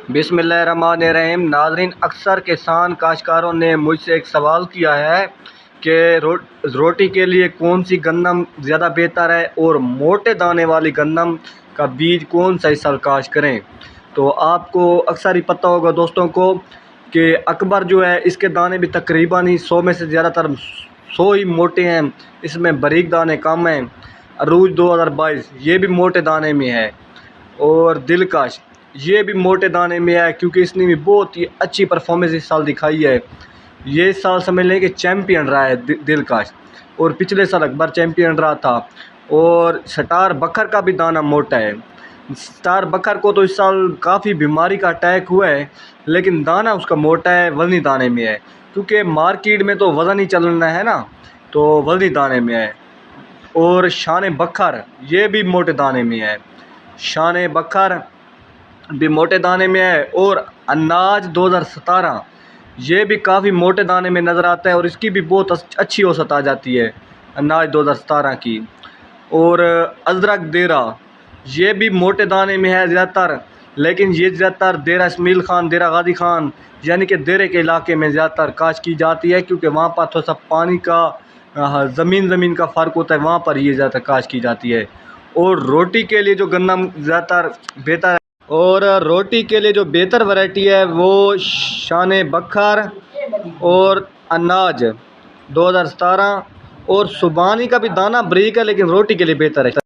बिस्मिल्लाहिर्रहमानिर्रहीम। नाज़रीन, अक्सर किसान काश्तकारों ने मुझसे एक सवाल किया है कि रोटी के लिए कौन सी गंदम ज़्यादा बेहतर है और मोटे दाने वाली गंदम का बीज कौन सा इस साल काश्त करें। तो आपको अक्सर ही पता होगा दोस्तों को कि अकबर जो है इसके दाने भी तकरीबन ही 100 में से ज़्यादातर 100 ही मोटे हैं, इसमें बारीक दाने कम हैं। अरूज 2022 ये भी मोटे दाने में है और दिलकश ये भी मोटे दाने में है क्योंकि इसने भी बहुत ही अच्छी परफॉर्मेंस इस साल दिखाई है। ये इस साल समझ लें कि चैम्पियन रहा है दिलकश, और पिछले साल अकबर चैम्पियन रहा था। और स्टार बकर का भी दाना मोटा है। स्टार बकर को तो इस साल काफ़ी बीमारी का अटैक हुआ है, लेकिन दाना उसका मोटा है, वज़नी दाने में है, क्योंकि मार्केट में तो वज़न ही चलना है ना, तो वज़नी दाने में है। और शान बकर ये भी मोटे दाने में है, शान बकर भी मोटे दाने में है। और अनाज 2017 ये भी काफ़ी मोटे दाने में नज़र आता है और इसकी भी बहुत अच्छी औसत आ जाती है अनाज 2017 की। और अजरक देरा ये भी मोटे दाने में है ज़्यादातर, लेकिन ये ज़्यादातर देरा इस्माइल खान, देरा गाजी खान यानी कि देरे के इलाके में ज़्यादातर काश्त की जाती है, क्योंकि वहाँ पर थोड़ा सा पानी का ज़मीन का फ़र्क होता है, वहाँ पर ये ज़्यादातर काश्त की जाती है। और रोटी के लिए जो गंदम ज़्यादातर बेहतर है, और रोटी के लिए जो बेहतर वैरायटी है वो शान बकर और अनाज 2017। और सुबानी का भी दाना बरीक है, लेकिन रोटी के लिए बेहतर है।